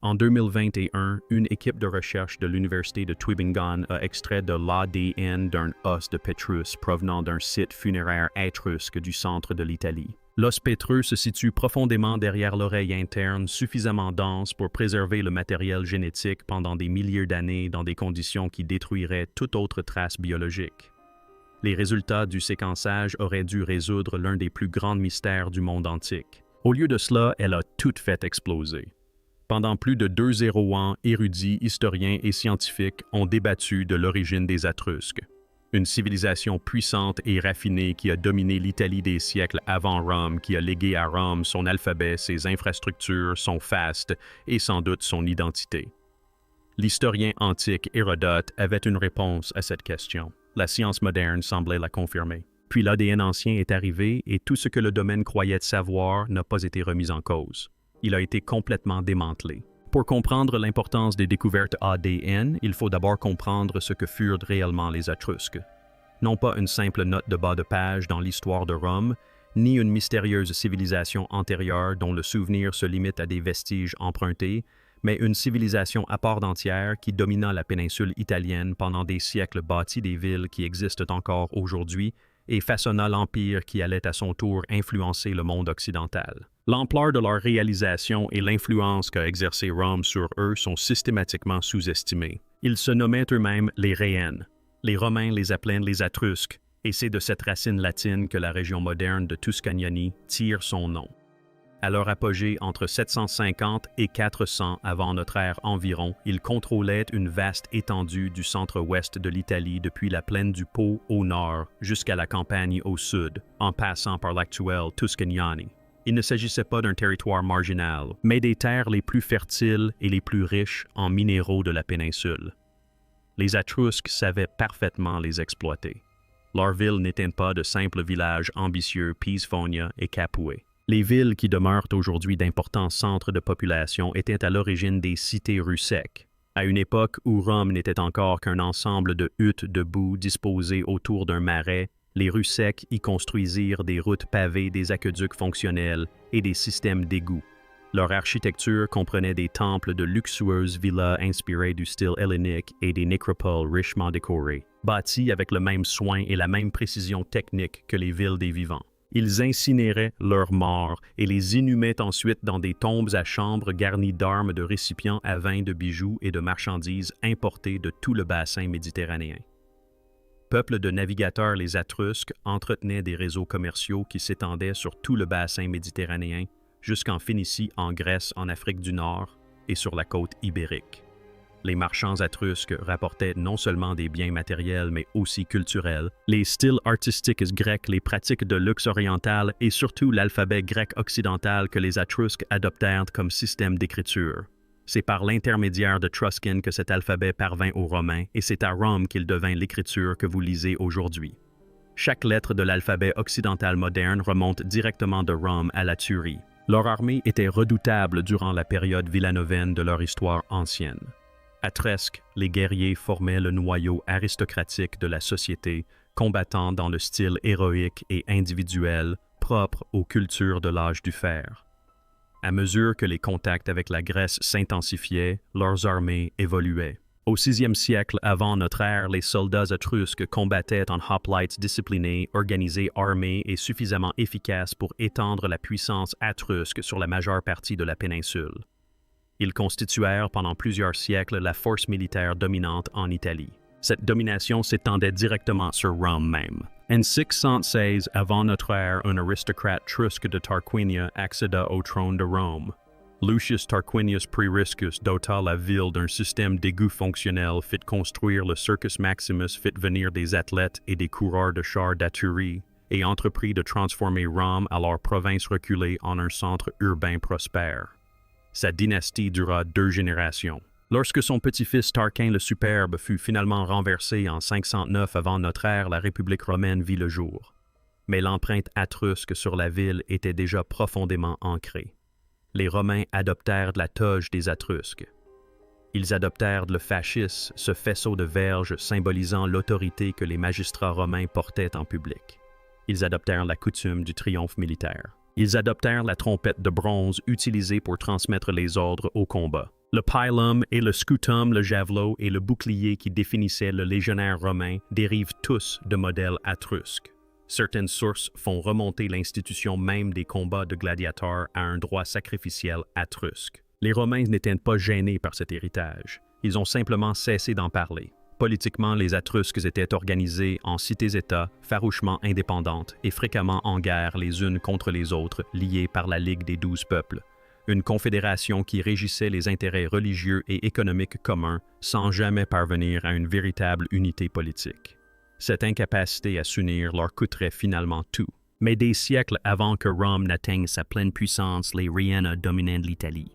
En 2021, une équipe de recherche de l'Université de Tübingen a extrait de l'ADN d'un os de Pétrus provenant d'un site funéraire étrusque du centre de l'Italie. L'os pétreux se situe profondément derrière l'oreille interne, suffisamment dense pour préserver le matériel génétique pendant des milliers d'années dans des conditions qui détruiraient toute autre trace biologique. Les résultats du séquençage auraient dû résoudre l'un des plus grands mystères du monde antique. Au lieu de cela, elle a tout fait exploser. Pendant plus de 2 ans, érudits, historiens et scientifiques ont débattu de l'origine des Étrusques. Une civilisation puissante et raffinée qui a dominé l'Italie des siècles avant Rome, qui a légué à Rome son alphabet, ses infrastructures, son faste et sans doute son identité. L'historien antique Hérodote avait une réponse à cette question. La science moderne semblait la confirmer. Puis l'ADN ancien est arrivé et tout ce que le domaine croyait savoir n'a pas été remis en cause. Il a été complètement démantelé. Pour comprendre l'importance des découvertes ADN, il faut d'abord comprendre ce que furent réellement les Étrusques. Non pas une simple note de bas de page dans l'histoire de Rome, ni une mystérieuse civilisation antérieure dont le souvenir se limite à des vestiges empruntés, mais une civilisation à part entière qui domina la péninsule italienne pendant des siècles, bâtit des villes qui existent encore aujourd'hui et façonna l'empire qui allait à son tour influencer le monde occidental. L'ampleur de leur réalisation et l'influence qu'a exercé Rome sur eux sont systématiquement sous-estimés. Ils se nommaient eux-mêmes les Réennes. Les Romains les appelaient les Étrusques, et c'est de cette racine latine que la région moderne de Tuscany tire son nom. À leur apogée entre 750 et 400 avant notre ère environ, ils contrôlaient une vaste étendue du centre-ouest de l'Italie depuis la plaine du Pô au nord jusqu'à la campagne au sud, en passant par l'actuelle Tuscany. Il ne s'agissait pas d'un territoire marginal, mais des terres les plus fertiles et les plus riches en minéraux de la péninsule. Les Étrusques savaient parfaitement les exploiter. Leurs villes n'étaient pas de simples villages ambitieux, Pisfonia et Capuet. Les villes qui demeurent aujourd'hui d'importants centres de population étaient à l'origine des cités russeques. À une époque où Rome n'était encore qu'un ensemble de huttes debout disposées autour d'un marais, les Russecs y construisirent des routes pavées, des aqueducs fonctionnels et des systèmes d'égouts. Leur architecture comprenait des temples de luxueuses villas inspirées du style hellénique et des nécropoles richement décorées, bâties avec le même soin et la même précision technique que les villes des vivants. Ils incinéraient leurs morts et les inhumaient ensuite dans des tombes à chambres garnies d'armes, de récipients à vin, de bijoux et de marchandises importées de tout le bassin méditerranéen. Peuple de navigateurs, les Étrusques entretenaient des réseaux commerciaux qui s'étendaient sur tout le bassin méditerranéen, jusqu'en Phénicie, en Grèce, en Afrique du Nord et sur la côte ibérique. Les marchands étrusques rapportaient non seulement des biens matériels, mais aussi culturels, les styles artistiques grecs, les pratiques de luxe oriental et surtout l'alphabet grec occidental que les Étrusques adoptèrent comme système d'écriture. C'est par l'intermédiaire de Truscan que cet alphabet parvint aux Romains et c'est à Rome qu'il devint l'écriture que vous lisez aujourd'hui. Chaque lettre de l'alphabet occidental moderne remonte directement de Rome à la Turie. Leur armée était redoutable durant la période villanovaine de leur histoire ancienne. À Tresque, les guerriers formaient le noyau aristocratique de la société, combattant dans le style héroïque et individuel propre aux cultures de l'âge du fer. À mesure que les contacts avec la Grèce s'intensifiaient, leurs armées évoluaient. Au 6e siècle avant notre ère, les soldats étrusques combattaient en hoplites disciplinés, organisés, armés et suffisamment efficaces pour étendre la puissance étrusque sur la majeure partie de la péninsule. Ils constituèrent pendant plusieurs siècles la force militaire dominante en Italie. Cette domination s'étendait directement sur Rome même. En 616 avant notre ère, un aristocrate trusque de Tarquinia accéda au trône de Rome. Lucius Tarquinius Priscus dota la ville d'un système d'égouts fonctionnel, fit construire le Circus Maximus, fit venir des athlètes et des coureurs de chars d'Aturie, et entreprit de transformer Rome, alors province reculée, en un centre urbain prospère. Sa dynastie dura 2 générations. Lorsque son petit-fils Tarquin le Superbe fut finalement renversé en 509 avant notre ère, la République romaine vit le jour. Mais l'empreinte étrusque sur la ville était déjà profondément ancrée. Les Romains adoptèrent la toge des Étrusques. Ils adoptèrent le fascis, ce faisceau de verge symbolisant l'autorité que les magistrats romains portaient en public. Ils adoptèrent la coutume du triomphe militaire. Ils adoptèrent la trompette de bronze utilisée pour transmettre les ordres au combat. Le pilum et le scutum, le javelot et le bouclier qui définissaient le légionnaire romain dérivent tous de modèles étrusques. Certaines sources font remonter l'institution même des combats de gladiateurs à un droit sacrificiel étrusque. Les Romains n'étaient pas gênés par cet héritage. Ils ont simplement cessé d'en parler. Politiquement, les Étrusques étaient organisés en cités-États farouchement indépendantes et fréquemment en guerre les unes contre les autres, liées par la Ligue des 12 peuples, une confédération qui régissait les intérêts religieux et économiques communs sans jamais parvenir à une véritable unité politique. Cette incapacité à s'unir leur coûterait finalement tout. Mais des siècles avant que Rome n'atteigne sa pleine puissance, les Riennes dominaient l'Italie.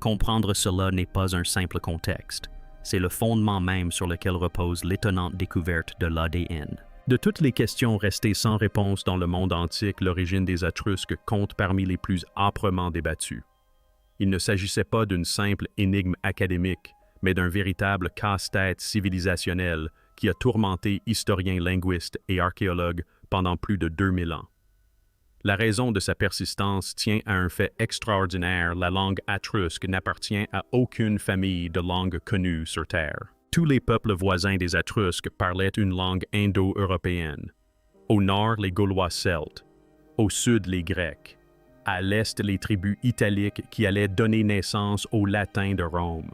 Comprendre cela n'est pas un simple contexte. C'est le fondement même sur lequel repose l'étonnante découverte de l'ADN. De toutes les questions restées sans réponse dans le monde antique, l'origine des Étrusques compte parmi les plus âprement débattues. Il ne s'agissait pas d'une simple énigme académique, mais d'un véritable casse-tête civilisationnel qui a tourmenté historiens linguistes et archéologues pendant plus de 2000 ans. La raison de sa persistance tient à un fait extraordinaire: la langue étrusque n'appartient à aucune famille de langues connues sur Terre. Tous les peuples voisins des Étrusques parlaient une langue indo-européenne. Au nord, les Gaulois celtes, au sud, les Grecs, à l'est, les tribus italiques qui allaient donner naissance au latin de Rome.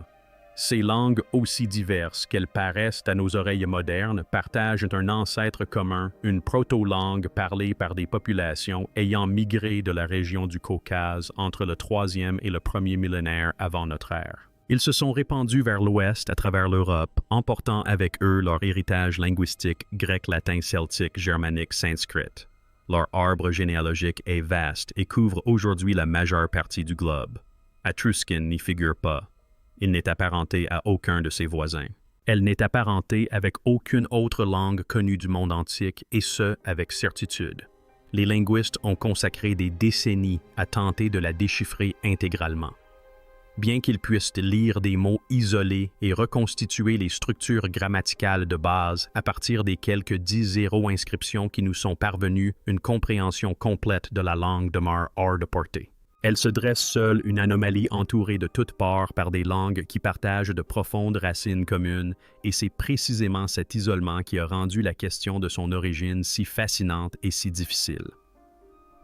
Ces langues, aussi diverses qu'elles paraissent à nos oreilles modernes, partagent un ancêtre commun, une proto-langue parlée par des populations ayant migré de la région du Caucase entre le 3e et le 1er millénaire avant notre ère. Ils se sont répandus vers l'ouest à travers l'Europe, emportant avec eux leur héritage linguistique grec, latin, celtique, germanique, sanskrit. Leur arbre généalogique est vaste et couvre aujourd'hui la majeure partie du globe. Étruskin n'y figure pas. Il n'est apparenté à aucun de ses voisins. Elle n'est apparentée avec aucune autre langue connue du monde antique, et ce, avec certitude. Les linguistes ont consacré des décennies à tenter de la déchiffrer intégralement. Bien qu'ils puissent lire des mots isolés et reconstituer les structures grammaticales de base à partir des quelques 10 zéro-inscriptions qui nous sont parvenues, une compréhension complète de la langue demeure hors de portée. Elle se dresse seule, une anomalie entourée de toutes parts par des langues qui partagent de profondes racines communes, et c'est précisément cet isolement qui a rendu la question de son origine si fascinante et si difficile.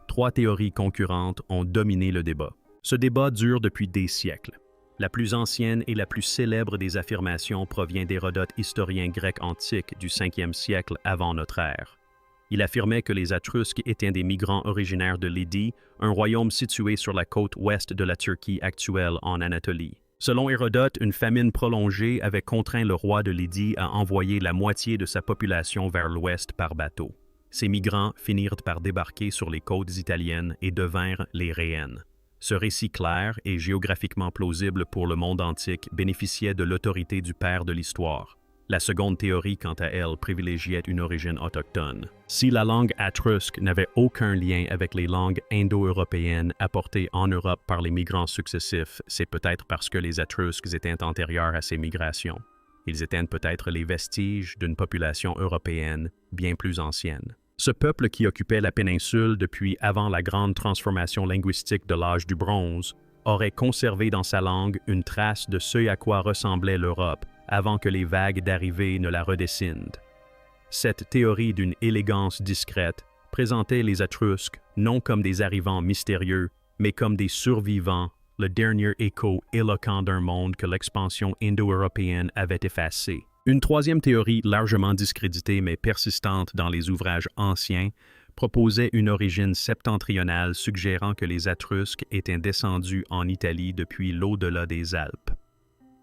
3 théories concurrentes ont dominé le débat. Ce débat dure depuis des siècles. La plus ancienne et la plus célèbre des affirmations provient d'Hérodote, historien grec antique du 5e siècle avant notre ère. Il affirmait que les Étrusques étaient des migrants originaires de Lydie, un royaume situé sur la côte ouest de la Turquie actuelle en Anatolie. Selon Hérodote, une famine prolongée avait contraint le roi de Lydie à envoyer la moitié de sa population vers l'ouest par bateau. Ces migrants finirent par débarquer sur les côtes italiennes et devinrent les Rhéennes. Ce récit clair et géographiquement plausible pour le monde antique bénéficiait de l'autorité du père de l'histoire. La seconde théorie, quant à elle, privilégiait une origine autochtone. Si la langue étrusque n'avait aucun lien avec les langues indo-européennes apportées en Europe par les migrants successifs, c'est peut-être parce que les Étrusques étaient antérieurs à ces migrations. Ils étaient peut-être les vestiges d'une population européenne bien plus ancienne. Ce peuple qui occupait la péninsule depuis avant la grande transformation linguistique de l'âge du bronze aurait conservé dans sa langue une trace de ce à quoi ressemblait l'Europe avant que les vagues d'arrivée ne la redessinent. Cette théorie d'une élégance discrète présentait les Étrusques non comme des arrivants mystérieux, mais comme des survivants, le dernier écho éloquent d'un monde que l'expansion indo-européenne avait effacé. Une troisième théorie, largement discréditée mais persistante dans les ouvrages anciens, proposait une origine septentrionale suggérant que les Étrusques étaient descendus en Italie depuis l'au-delà des Alpes.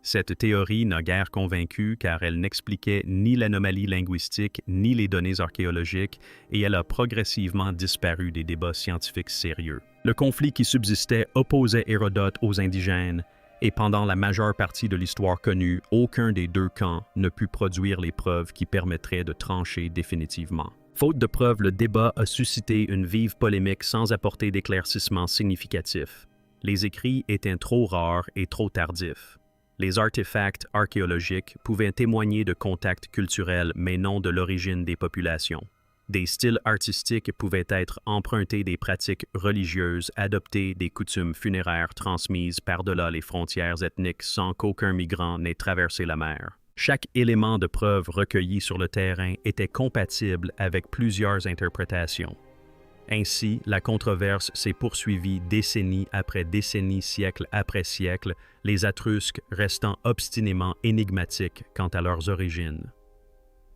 Cette théorie n'a guère convaincu car elle n'expliquait ni l'anomalie linguistique ni les données archéologiques et elle a progressivement disparu des débats scientifiques sérieux. Le conflit qui subsistait opposait Hérodote aux indigènes et pendant la majeure partie de l'histoire connue, aucun des deux camps ne put produire les preuves qui permettraient de trancher définitivement. Faute de preuves, le débat a suscité une vive polémique sans apporter d'éclaircissement significatif. Les écrits étaient trop rares et trop tardifs. Les artefacts archéologiques pouvaient témoigner de contacts culturels mais non de l'origine des populations. Des styles artistiques pouvaient être empruntés des pratiques religieuses, adoptés des coutumes funéraires transmises par-delà les frontières ethniques sans qu'aucun migrant n'ait traversé la mer. Chaque élément de preuve recueilli sur le terrain était compatible avec plusieurs interprétations. Ainsi, la controverse s'est poursuivie décennie après décennie, siècle après siècle, les Étrusques restant obstinément énigmatiques quant à leurs origines.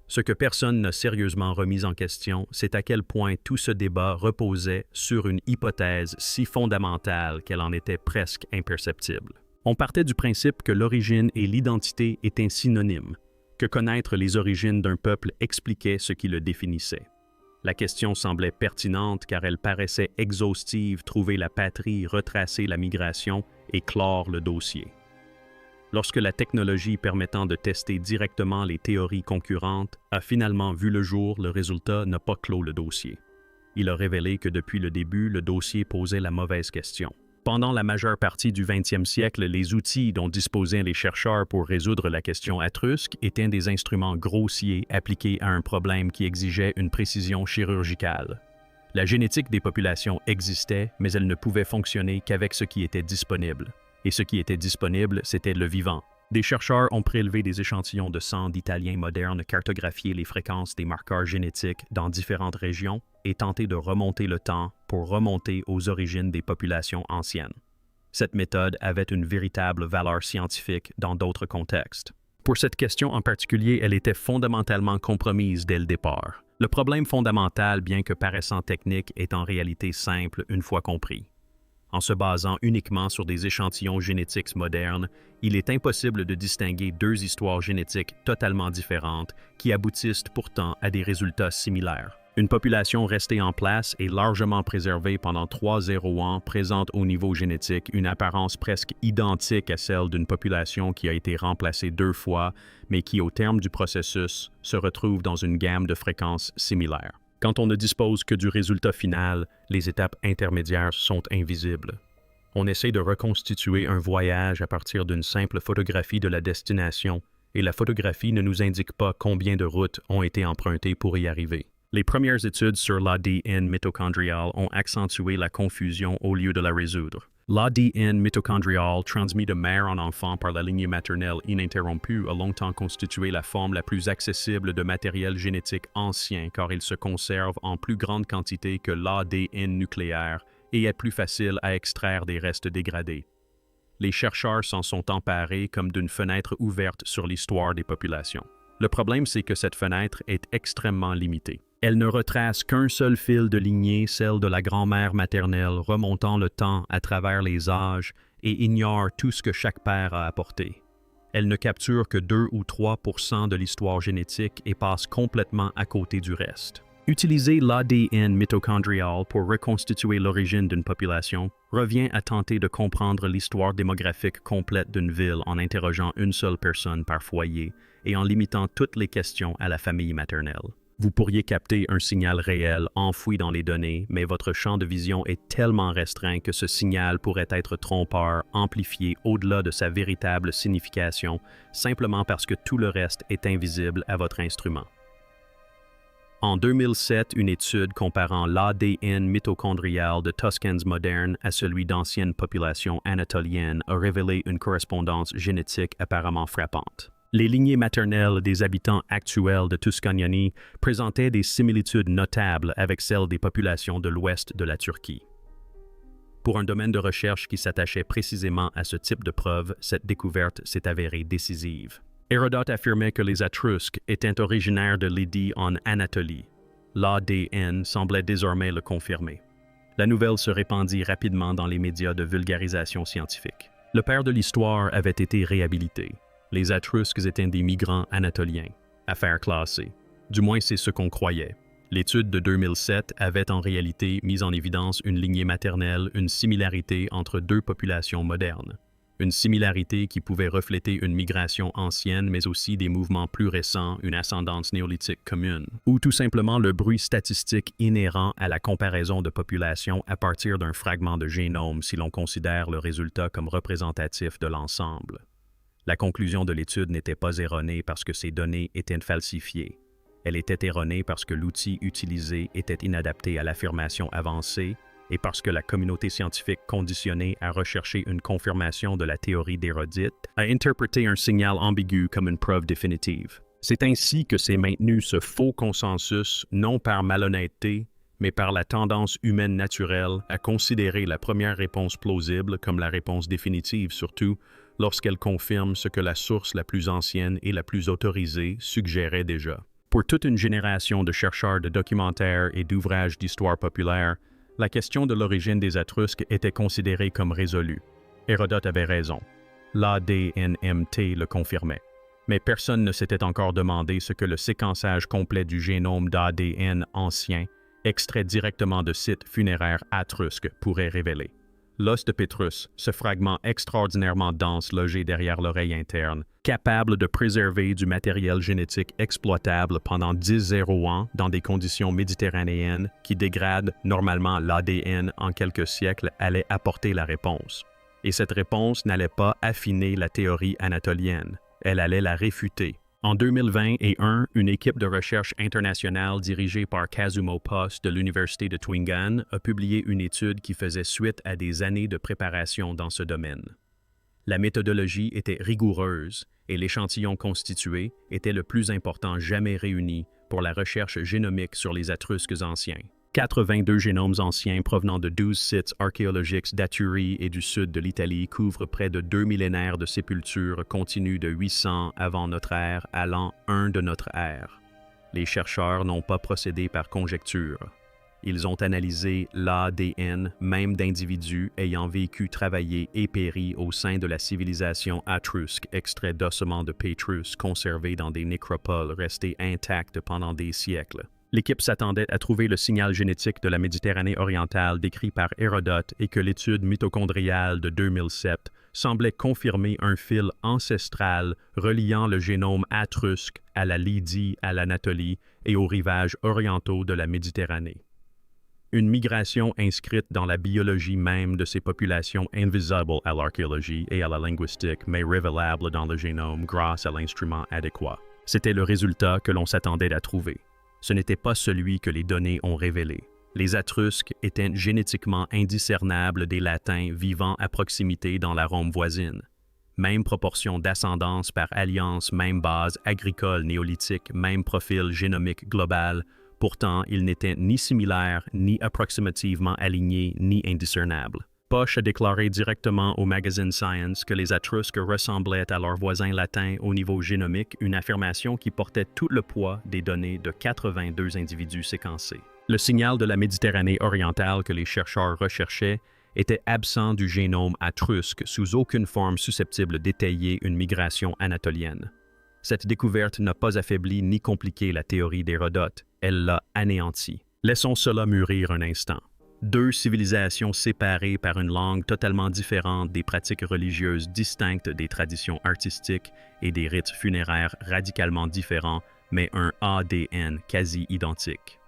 Ce que personne n'a sérieusement remis en question, c'est à quel point tout ce débat reposait sur une hypothèse si fondamentale qu'elle en était presque imperceptible. On partait du principe que l'origine et l'identité étaient synonymes, que connaître les origines d'un peuple expliquait ce qui le définissait. La question semblait pertinente car elle paraissait exhaustive, trouver la patrie, retracer la migration et clore le dossier. Lorsque la technologie permettant de tester directement les théories concurrentes a finalement vu le jour, le résultat n'a pas clos le dossier. Il a révélé que depuis le début, le dossier posait la mauvaise question. Pendant la majeure partie du 20e siècle, les outils dont disposaient les chercheurs pour résoudre la question étrusque étaient des instruments grossiers appliqués à un problème qui exigeait une précision chirurgicale. La génétique des populations existait, mais elle ne pouvait fonctionner qu'avec ce qui était disponible. Et ce qui était disponible, c'était le vivant. Des chercheurs ont prélevé des échantillons de sang d'Italiens modernes, cartographié les fréquences des marqueurs génétiques dans différentes régions et tenté de remonter le temps pour remonter aux origines des populations anciennes. Cette méthode avait une véritable valeur scientifique dans d'autres contextes. Pour cette question en particulier, elle était fondamentalement compromise dès le départ. Le problème fondamental, bien que paraissant technique, est en réalité simple une fois compris. En se basant uniquement sur des échantillons génétiques modernes, il est impossible de distinguer deux histoires génétiques totalement différentes qui aboutissent pourtant à des résultats similaires. Une population restée en place et largement préservée pendant 3,0 ans présente au niveau génétique une apparence presque identique à celle d'une population qui a été remplacée 2 fois, mais qui, au terme du processus, se retrouve dans une gamme de fréquences similaires. Quand on ne dispose que du résultat final, les étapes intermédiaires sont invisibles. On essaie de reconstituer un voyage à partir d'une simple photographie de la destination, et la photographie ne nous indique pas combien de routes ont été empruntées pour y arriver. Les premières études sur l'ADN mitochondrial ont accentué la confusion au lieu de la résoudre. L'ADN mitochondrial, transmis de mère en enfant par la lignée maternelle ininterrompue, a longtemps constitué la forme la plus accessible de matériel génétique ancien car il se conserve en plus grande quantité que l'ADN nucléaire et est plus facile à extraire des restes dégradés. Les chercheurs s'en sont emparés comme d'une fenêtre ouverte sur l'histoire des populations. Le problème, c'est que cette fenêtre est extrêmement limitée. Elle ne retrace qu'un seul fil de lignée, celle de la grand-mère maternelle, remontant le temps à travers les âges et ignore tout ce que chaque père a apporté. Elle ne capture que 2 ou 3% de l'histoire génétique et passe complètement à côté du reste. Utiliser l'ADN mitochondrial pour reconstituer l'origine d'une population revient à tenter de comprendre l'histoire démographique complète d'une ville en interrogeant une seule personne par foyer et en limitant toutes les questions à la famille maternelle. Vous pourriez capter un signal réel enfoui dans les données, mais votre champ de vision est tellement restreint que ce signal pourrait être trompeur, amplifié au-delà de sa véritable signification, simplement parce que tout le reste est invisible à votre instrument. En 2007, une étude comparant l'ADN mitochondrial de Tuscans modernes à celui d'anciennes populations anatoliennes a révélé une correspondance génétique apparemment frappante. Les lignées maternelles des habitants actuels de Tuscany présentaient des similitudes notables avec celles des populations de l'ouest de la Turquie. Pour un domaine de recherche qui s'attachait précisément à ce type de preuves, cette découverte s'est avérée décisive. Hérodote affirmait que les Étrusques étaient originaires de Lydie en Anatolie. L'ADN semblait désormais le confirmer. La nouvelle se répandit rapidement dans les médias de vulgarisation scientifique. Le père de l'histoire avait été réhabilité. Les Étrusques étaient des migrants anatoliens. Affaire classée. Du moins, c'est ce qu'on croyait. L'étude de 2007 avait en réalité mis en évidence une lignée maternelle, une similarité entre deux populations modernes. Une similarité qui pouvait refléter une migration ancienne, mais aussi des mouvements plus récents, une ascendance néolithique commune, ou tout simplement le bruit statistique inhérent à la comparaison de populations à partir d'un fragment de génome si l'on considère le résultat comme représentatif de l'ensemble. La conclusion de l'étude n'était pas erronée parce que ces données étaient falsifiées. Elle était erronée parce que l'outil utilisé était inadapté à l'affirmation avancée et parce que la communauté scientifique conditionnée à rechercher une confirmation de la théorie d'Hérodote a interprété un signal ambigu comme une preuve définitive. C'est ainsi que s'est maintenu ce faux consensus, non par malhonnêteté, mais par la tendance humaine naturelle à considérer la première réponse plausible comme la réponse définitive, surtout lorsqu'elle confirme ce que la source la plus ancienne et la plus autorisée suggérait déjà. Pour toute une génération de chercheurs de documentaires et d'ouvrages d'histoire populaire, la question de l'origine des Étrusques était considérée comme résolue. Hérodote avait raison. L'ADNMT le confirmait. Mais personne ne s'était encore demandé ce que le séquençage complet du génome d'ADN ancien, extrait directement de sites funéraires étrusques, pourrait révéler. L'os de Pétrus, ce fragment extraordinairement dense logé derrière l'oreille interne, capable de préserver du matériel génétique exploitable pendant 10 ans dans des conditions méditerranéennes qui dégradent normalement l'ADN en quelques siècles, allait apporter la réponse. Et cette réponse n'allait pas affiner la théorie anatolienne, elle allait la réfuter. En 2021, une équipe de recherche internationale dirigée par Kazumo Post de l'Université de Tübingen a publié une étude qui faisait suite à des années de préparation dans ce domaine. La méthodologie était rigoureuse et l'échantillon constitué était le plus important jamais réuni pour la recherche génomique sur les Étrusques anciens. 82 génomes anciens provenant de 12 sites archéologiques d'Aturie et du sud de l'Italie couvrent près de 2 millénaires de sépultures continues de 800 avant notre ère à l'an 1 de notre ère. Les chercheurs n'ont pas procédé par conjecture. Ils ont analysé l'ADN même d'individus ayant vécu, travaillé et péri au sein de la civilisation étrusque, extrait d'ossements de Pétrus conservés dans des nécropoles restés intacts pendant des siècles. L'équipe s'attendait à trouver le signal génétique de la Méditerranée orientale décrit par Hérodote et que l'étude mitochondriale de 2007 semblait confirmer un fil ancestral reliant le génome étrusque à la Lydie, à l'Anatolie et aux rivages orientaux de la Méditerranée. Une migration inscrite dans la biologie même de ces populations invisibles à l'archéologie et à la linguistique, mais révélable dans le génome grâce à l'instrument adéquat. C'était le résultat que l'on s'attendait à trouver. Ce n'était pas celui que les données ont révélé. Les Étrusques étaient génétiquement indiscernables des Latins vivant à proximité dans la Rome voisine. Même proportion d'ascendance par alliance, même base agricole néolithique, même profil génomique global. Pourtant, ils n'étaient ni similaires, ni approximativement alignés, ni indiscernables. Posch a déclaré directement au magazine Science que les Étrusques ressemblaient à leurs voisins latins au niveau génomique, une affirmation qui portait tout le poids des données de 82 individus séquencés. Le signal de la Méditerranée orientale que les chercheurs recherchaient était absent du génome étrusque sous aucune forme susceptible d'étayer une migration anatolienne. Cette découverte n'a pas affaibli ni compliqué la théorie d'Hérodote, elle l'a anéantie. Laissons cela mûrir un instant. Deux civilisations séparées par une langue totalement différente, des pratiques religieuses distinctes, des traditions artistiques et des rites funéraires radicalement différents, mais un ADN quasi identique.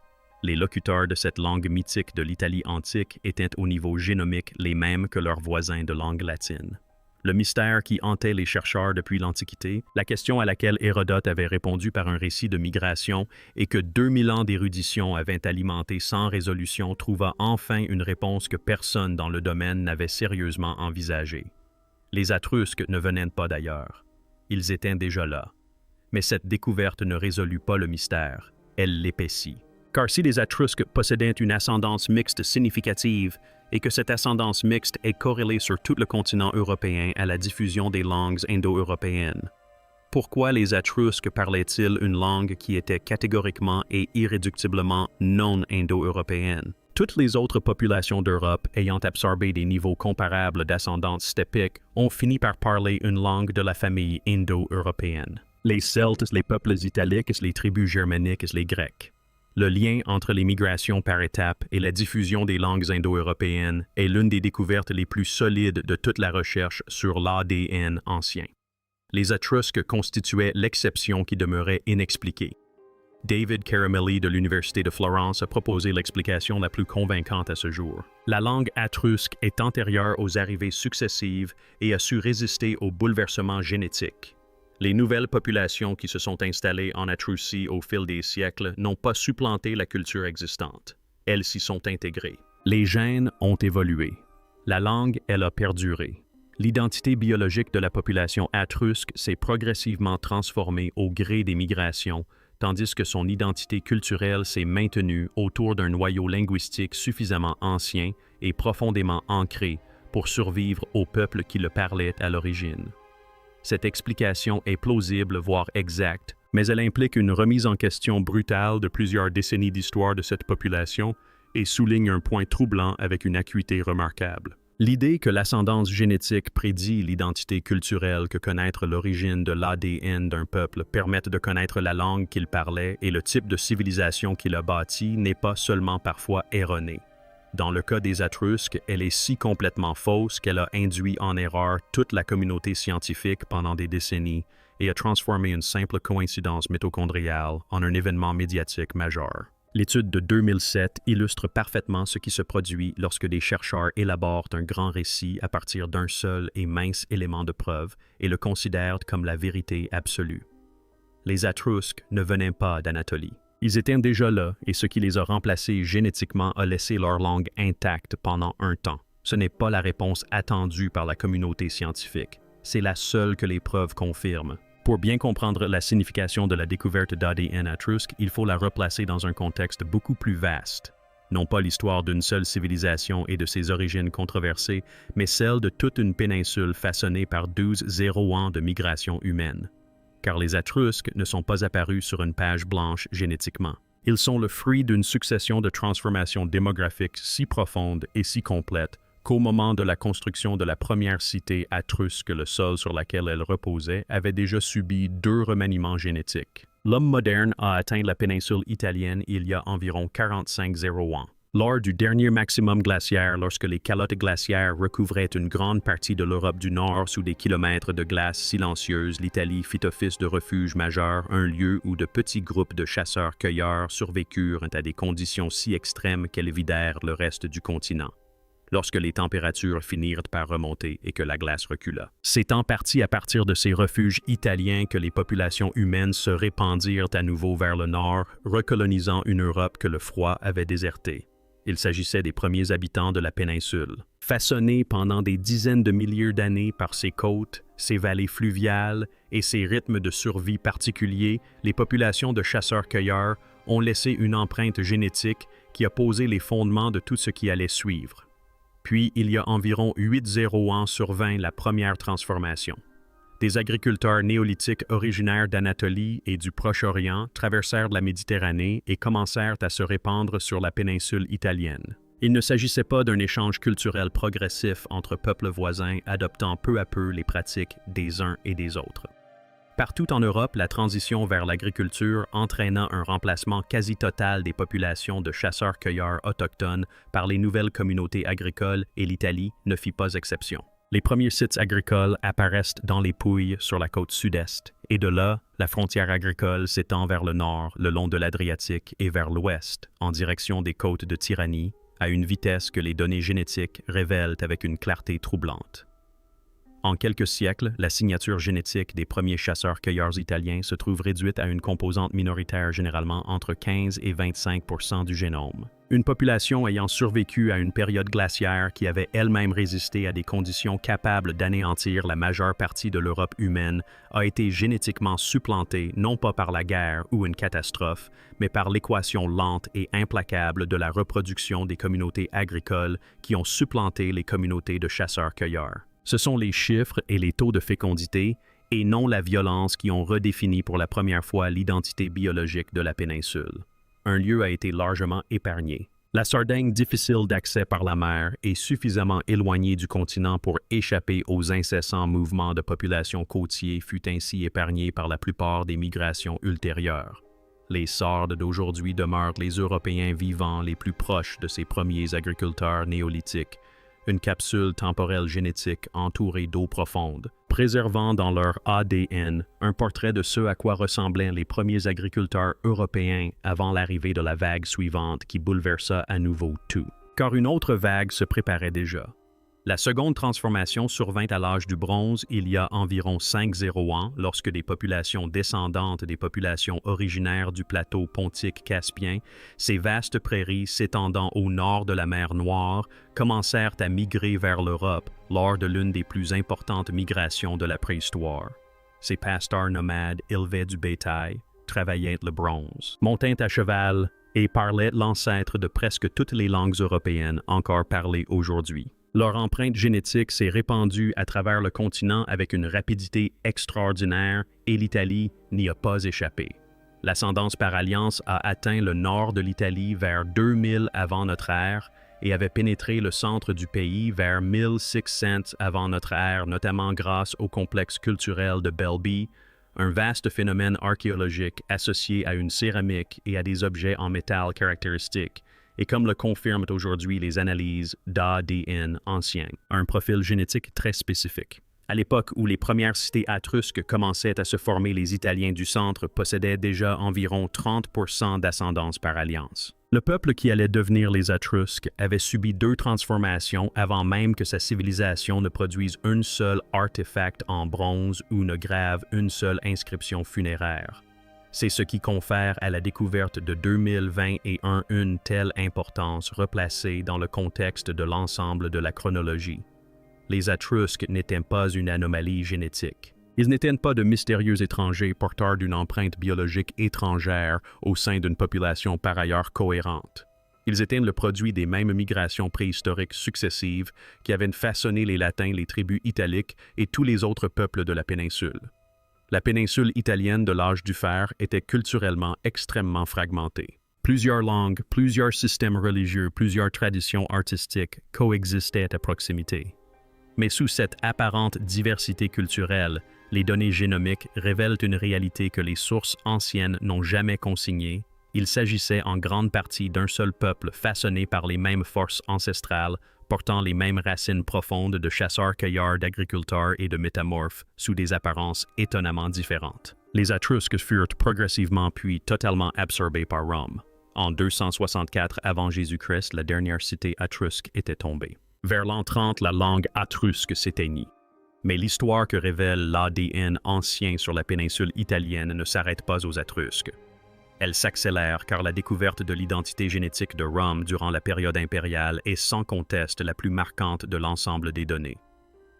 Les locuteurs de cette langue mythique de l'Italie antique étaient au niveau génomique les mêmes que leurs voisins de langue latine. Le mystère qui hantait les chercheurs depuis l'Antiquité, la question à laquelle Hérodote avait répondu par un récit de migration et que 2000 ans d'érudition avaient alimenté sans résolution trouva enfin une réponse que personne dans le domaine n'avait sérieusement envisagée. Les Étrusques ne venaient pas d'ailleurs. Ils étaient déjà là. Mais cette découverte ne résolut pas le mystère, elle l'épaissit. Car si les Étrusques possédaient une ascendance mixte significative, et que cette ascendance mixte est corrélée sur tout le continent européen à la diffusion des langues indo-européennes. Pourquoi les Étrusques parlaient-ils une langue qui était catégoriquement et irréductiblement non indo-européenne? Toutes les autres populations d'Europe ayant absorbé des niveaux comparables d'ascendance steppique ont fini par parler une langue de la famille indo-européenne. Les Celtes, les peuples italiques, les tribus germaniques, les Grecs. Le lien entre les migrations par étapes et la diffusion des langues indo-européennes est l'une des découvertes les plus solides de toute la recherche sur l'ADN ancien. Les Étrusques constituaient l'exception qui demeurait inexpliquée. David Caramelli de l'Université de Florence a proposé l'explication la plus convaincante à ce jour. La langue étrusque est antérieure aux arrivées successives et a su résister aux bouleversements génétiques. Les nouvelles populations qui se sont installées en Atrussie au fil des siècles n'ont pas supplanté la culture existante. Elles s'y sont intégrées. Les gènes ont évolué. La langue, elle a perduré. L'identité biologique de la population atrusque s'est progressivement transformée au gré des migrations, tandis que son identité culturelle s'est maintenue autour d'un noyau linguistique suffisamment ancien et profondément ancré pour survivre au peuple qui le parlait à l'origine. Cette explication est plausible, voire exacte, mais elle implique une remise en question brutale de plusieurs décennies d'histoire de cette population et souligne un point troublant avec une acuité remarquable. L'idée que l'ascendance génétique prédit l'identité culturelle, que connaître l'origine de l'ADN d'un peuple permette de connaître la langue qu'il parlait et le type de civilisation qu'il a bâti n'est pas seulement parfois erronée. Dans le cas des Atrusques, elle est si complètement fausse qu'elle a induit en erreur toute la communauté scientifique pendant des décennies et a transformé une simple coïncidence mitochondriale en un événement médiatique majeur. L'étude de 2007 illustre parfaitement ce qui se produit lorsque des chercheurs élaborent un grand récit à partir d'un seul et mince élément de preuve et le considèrent comme la vérité absolue. Les Atrusques ne venaient pas d'Anatolie. Ils étaient déjà là et ce qui les a remplacés génétiquement a laissé leur langue intacte pendant un temps. Ce n'est pas la réponse attendue par la communauté scientifique. C'est la seule que les preuves confirment. Pour bien comprendre la signification de la découverte d'ADN atrusque, il faut la replacer dans un contexte beaucoup plus vaste. Non pas l'histoire d'une seule civilisation et de ses origines controversées, mais celle de toute une péninsule façonnée par 12 ans de migration humaine. Car les Atrusques ne sont pas apparus sur une page blanche génétiquement. Ils sont le fruit d'une succession de transformations démographiques si profondes et si complètes qu'au moment de la construction de la première cité atrusque, le sol sur lequel elle reposait avait déjà subi 2 remaniements génétiques. L'homme moderne a atteint la péninsule italienne il y a environ 45 ans. Lors du dernier maximum glaciaire, lorsque les calottes glaciaires recouvraient une grande partie de l'Europe du Nord sous des kilomètres de glace silencieuse, l'Italie fit office de refuge majeur, un lieu où de petits groupes de chasseurs-cueilleurs survécurent à des conditions si extrêmes qu'elles vidèrent le reste du continent. Lorsque les températures finirent par remonter et que la glace recula. C'est en partie à partir de ces refuges italiens que les populations humaines se répandirent à nouveau vers le nord, recolonisant une Europe que le froid avait désertée. Il s'agissait des premiers habitants de la péninsule. Façonnés pendant des dizaines de milliers d'années par ses côtes, ses vallées fluviales et ses rythmes de survie particuliers, les populations de chasseurs-cueilleurs ont laissé une empreinte génétique qui a posé les fondements de tout ce qui allait suivre. Puis, il y a environ 80 ans survint la première transformation. Des agriculteurs néolithiques originaires d'Anatolie et du Proche-Orient traversèrent la Méditerranée et commencèrent à se répandre sur la péninsule italienne. Il ne s'agissait pas d'un échange culturel progressif entre peuples voisins adoptant peu à peu les pratiques des uns et des autres. Partout en Europe, la transition vers l'agriculture entraîna un remplacement quasi total des populations de chasseurs-cueilleurs autochtones par les nouvelles communautés agricoles et l'Italie ne fit pas exception. Les premiers sites agricoles apparaissent dans les Pouilles sur la côte sud-est, et de là, la frontière agricole s'étend vers le nord, le long de l'Adriatique et vers l'ouest, en direction des côtes de Tyrrhanie, à une vitesse que les données génétiques révèlent avec une clarté troublante. En quelques siècles, la signature génétique des premiers chasseurs-cueilleurs italiens se trouve réduite à une composante minoritaire généralement entre 15 et 25% du génome. Une population ayant survécu à une période glaciaire qui avait elle-même résisté à des conditions capables d'anéantir la majeure partie de l'Europe humaine a été génétiquement supplantée non pas par la guerre ou une catastrophe, mais par l'équation lente et implacable de la reproduction des communautés agricoles qui ont supplanté les communautés de chasseurs-cueilleurs. Ce sont les chiffres et les taux de fécondité, et non la violence qui ont redéfini pour la première fois l'identité biologique de la péninsule. Un lieu a été largement épargné. La Sardaigne, difficile d'accès par la mer, est suffisamment éloignée du continent pour échapper aux incessants mouvements de population côtiers, fut ainsi épargnée par la plupart des migrations ultérieures. Les Sardes d'aujourd'hui demeurent les Européens vivants les plus proches de ces premiers agriculteurs néolithiques, une capsule temporelle génétique entourée d'eau profonde, préservant dans leur ADN un portrait de ce à quoi ressemblaient les premiers agriculteurs européens avant l'arrivée de la vague suivante qui bouleversa à nouveau tout. Car une autre vague se préparait déjà. La seconde transformation survint à l'âge du bronze il y a environ 50 ans lorsque des populations descendantes des populations originaires du plateau pontique caspien, ces vastes prairies s'étendant au nord de la mer Noire, commencèrent à migrer vers l'Europe lors de l'une des plus importantes migrations de la préhistoire. Ces pasteurs nomades élevaient du bétail, travaillaient le bronze, montaient à cheval et parlaient l'ancêtre de presque toutes les langues européennes encore parlées aujourd'hui. Leur empreinte génétique s'est répandue à travers le continent avec une rapidité extraordinaire et l'Italie n'y a pas échappé. L'ascendance par alliance a atteint le nord de l'Italie vers 2000 avant notre ère et avait pénétré le centre du pays vers 1600 avant notre ère, notamment grâce au complexe culturel de Belbie, un vaste phénomène archéologique associé à une céramique et à des objets en métal caractéristiques, et comme le confirment aujourd'hui les analyses d'ADN anciens, un profil génétique très spécifique. À l'époque où les premières cités étrusques commençaient à se former, les Italiens du centre possédaient déjà environ 30% d'ascendance par alliance. Le peuple qui allait devenir les Étrusques avait subi 2 transformations avant même que sa civilisation ne produise un seul artefact en bronze ou ne grave une seule inscription funéraire. C'est ce qui confère à la découverte de 2021 une telle importance replacée dans le contexte de l'ensemble de la chronologie. Les Étrusques n'étaient pas une anomalie génétique. Ils n'étaient pas de mystérieux étrangers porteurs d'une empreinte biologique étrangère au sein d'une population par ailleurs cohérente. Ils étaient le produit des mêmes migrations préhistoriques successives qui avaient façonné les Latins, les tribus italiques et tous les autres peuples de la péninsule. La péninsule italienne de l'âge du fer était culturellement extrêmement fragmentée. Plusieurs langues, plusieurs systèmes religieux, plusieurs traditions artistiques coexistaient à proximité. Mais sous cette apparente diversité culturelle, les données génomiques révèlent une réalité que les sources anciennes n'ont jamais consignée. Il s'agissait en grande partie d'un seul peuple façonné par les mêmes forces ancestrales, portant les mêmes racines profondes de chasseurs-cueilleurs, d'agriculteurs et de métamorphes, sous des apparences étonnamment différentes. Les Étrusques furent progressivement puis totalement absorbés par Rome. En 264 avant Jésus-Christ, la dernière cité étrusque était tombée. Vers l'an 30, la langue étrusque s'éteignit. Mais l'histoire que révèle l'ADN ancien sur la péninsule italienne ne s'arrête pas aux Étrusques. Elle s'accélère car la découverte de l'identité génétique de Rome durant la période impériale est sans conteste la plus marquante de l'ensemble des données.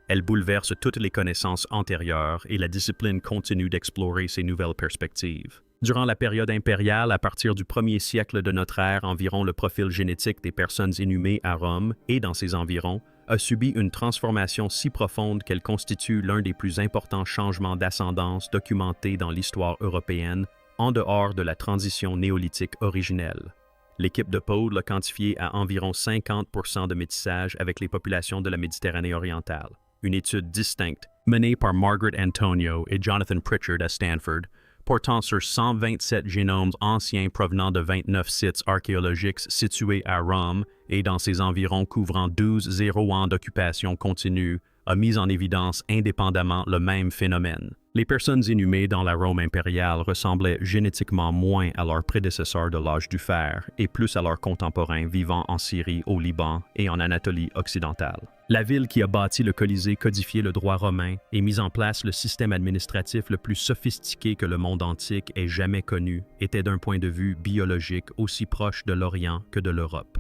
Elle bouleverse toutes les connaissances antérieures et la discipline continue d'explorer ces nouvelles perspectives. Durant la période impériale, à partir du 1er siècle de notre ère, environ le profil génétique des personnes inhumées à Rome et dans ses environs a subi une transformation si profonde qu'elle constitue l'un des plus importants changements d'ascendance documentés dans l'histoire européenne, en dehors de la transition néolithique originelle. L'équipe de Paul l'a quantifié à environ 50% de métissage avec les populations de la Méditerranée orientale. Une étude distincte, menée par Margaret Antonio et Jonathan Pritchard à Stanford, portant sur 127 génomes anciens provenant de 29 sites archéologiques situés à Rome et dans ses environs couvrant 0 ans d'occupation continue, a mis en évidence indépendamment le même phénomène. Les personnes inhumées dans la Rome impériale ressemblaient génétiquement moins à leurs prédécesseurs de l'âge du fer et plus à leurs contemporains vivant en Syrie, au Liban et en Anatolie occidentale. La ville qui a bâti le Colisée, codifié le droit romain et mis en place le système administratif le plus sophistiqué que le monde antique ait jamais connu était d'un point de vue biologique aussi proche de l'Orient que de l'Europe.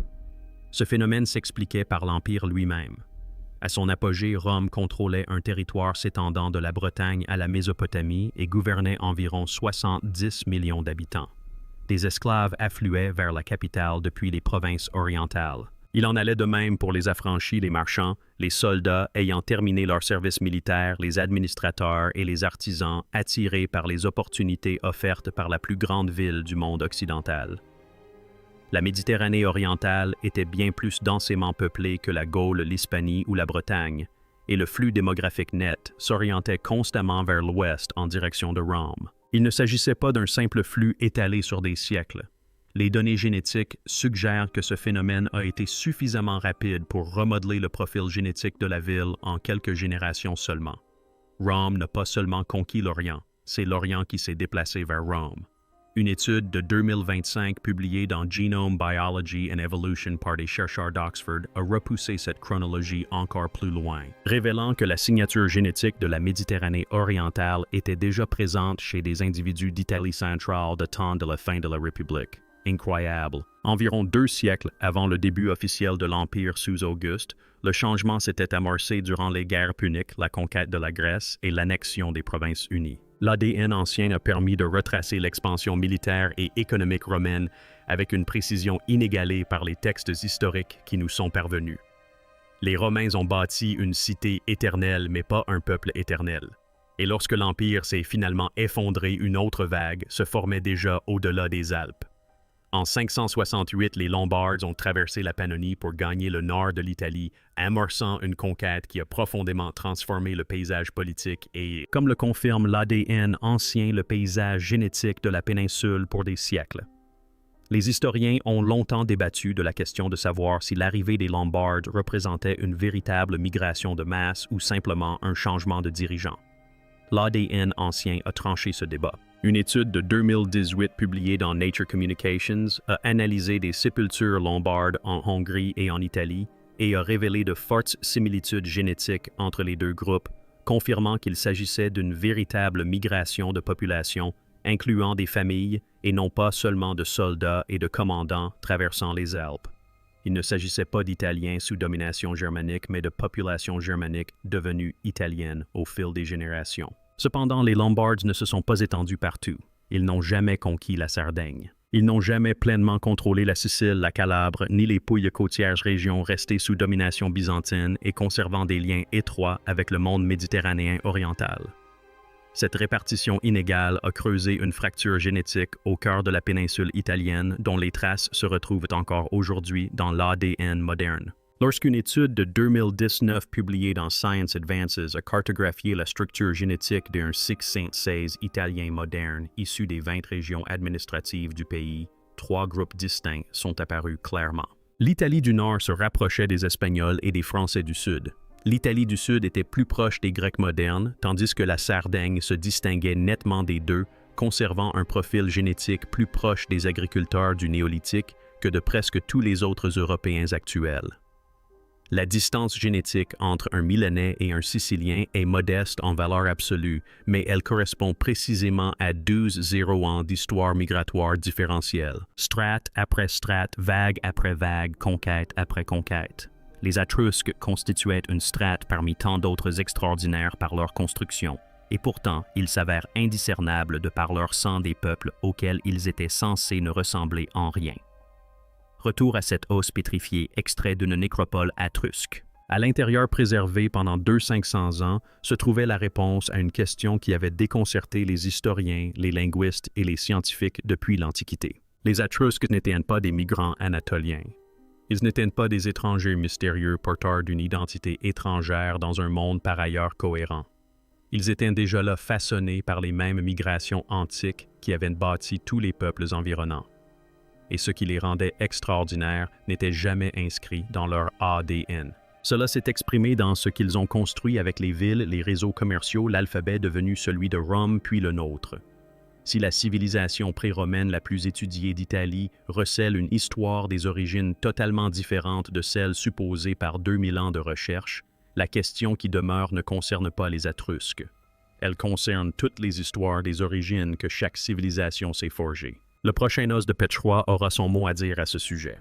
Ce phénomène s'expliquait par l'Empire lui-même. À son apogée, Rome contrôlait un territoire s'étendant de la Bretagne à la Mésopotamie et gouvernait environ 70 millions d'habitants. Des esclaves affluaient vers la capitale depuis les provinces orientales. Il en allait de même pour les affranchis, les marchands, les soldats ayant terminé leur service militaire, les administrateurs et les artisans attirés par les opportunités offertes par la plus grande ville du monde occidental. La Méditerranée orientale était bien plus densément peuplée que la Gaule, l'Hispanie ou la Bretagne, et le flux démographique net s'orientait constamment vers l'ouest en direction de Rome. Il ne s'agissait pas d'un simple flux étalé sur des siècles. Les données génétiques suggèrent que ce phénomène a été suffisamment rapide pour remodeler le profil génétique de la ville en quelques générations seulement. Rome n'a pas seulement conquis l'Orient, c'est l'Orient qui s'est déplacé vers Rome. Une étude de 2025 publiée dans Genome Biology and Evolution par des chercheurs d'Oxford a repoussé cette chronologie encore plus loin, révélant que la signature génétique de la Méditerranée orientale était déjà présente chez des individus d'Italie centrale de temps de la fin de la République. Incroyable. Environ 2 siècles avant le début officiel de l'Empire sous Auguste, le changement s'était amorcé durant les guerres puniques, la conquête de la Grèce et l'annexion des Provinces unies. L'ADN ancien a permis de retracer l'expansion militaire et économique romaine avec une précision inégalée par les textes historiques qui nous sont parvenus. Les Romains ont bâti une cité éternelle, mais pas un peuple éternel. Et lorsque l'Empire s'est finalement effondré, une autre vague se formait déjà au-delà des Alpes. En 568, les Lombards ont traversé la Pannonie pour gagner le nord de l'Italie, amorçant une conquête qui a profondément transformé le paysage politique et, comme le confirme l'ADN ancien, le paysage génétique de la péninsule pour des siècles. Les historiens ont longtemps débattu de la question de savoir si l'arrivée des Lombards représentait une véritable migration de masse ou simplement un changement de dirigeant. L'ADN ancien a tranché ce débat. Une étude de 2018 publiée dans Nature Communications a analysé des sépultures lombardes en Hongrie et en Italie et a révélé de fortes similitudes génétiques entre les deux groupes, confirmant qu'il s'agissait d'une véritable migration de population, incluant des familles et non pas seulement de soldats et de commandants traversant les Alpes. Il ne s'agissait pas d'Italiens sous domination germanique, mais de populations germaniques devenues italiennes au fil des générations. Cependant, les Lombards ne se sont pas étendus partout. Ils n'ont jamais conquis la Sardaigne. Ils n'ont jamais pleinement contrôlé la Sicile, la Calabre, ni les Pouilles côtières régions restées sous domination byzantine et conservant des liens étroits avec le monde méditerranéen oriental. Cette répartition inégale a creusé une fracture génétique au cœur de la péninsule italienne dont les traces se retrouvent encore aujourd'hui dans l'ADN moderne. Lorsqu'une étude de 2019 publiée dans Science Advances a cartographié la structure génétique d'un 616 italien moderne issu des 20 régions administratives du pays, 3 groupes distincts sont apparus clairement. L'Italie du Nord se rapprochait des Espagnols et des Français du Sud. L'Italie du Sud était plus proche des Grecs modernes, tandis que la Sardaigne se distinguait nettement des deux, conservant un profil génétique plus proche des agriculteurs du Néolithique que de presque tous les autres Européens actuels. La distance génétique entre un Milanais et un Sicilien est modeste en valeur absolue, mais elle correspond précisément à 12 ans d'histoire migratoire différentielle. Strate après strate, vague après vague, conquête après conquête. Les Étrusques constituaient une strate parmi tant d'autres extraordinaires par leur construction, et pourtant ils s'avèrent indiscernables de par leur sang des peuples auxquels ils étaient censés ne ressembler en rien. Retour à cette os pétrifiée, extrait d'une nécropole étrusque. À l'intérieur préservé pendant 500 ans se trouvait la réponse à une question qui avait déconcerté les historiens, les linguistes et les scientifiques depuis l'Antiquité. Les Étrusques n'étaient pas des migrants anatoliens. Ils n'étaient pas des étrangers mystérieux porteurs d'une identité étrangère dans un monde par ailleurs cohérent. Ils étaient déjà là façonnés par les mêmes migrations antiques qui avaient bâti tous les peuples environnants. Et ce qui les rendait extraordinaires n'était jamais inscrit dans leur ADN. Cela s'est exprimé dans ce qu'ils ont construit avec les villes, les réseaux commerciaux, l'alphabet devenu celui de Rome puis le nôtre. Si la civilisation pré-romaine la plus étudiée d'Italie recèle une histoire des origines totalement différentes de celle supposée par 2000 ans de recherche, la question qui demeure ne concerne pas les Étrusques. Elle concerne toutes les histoires des origines que chaque civilisation s'est forgée. Le prochain os de Petrois aura son mot à dire à ce sujet.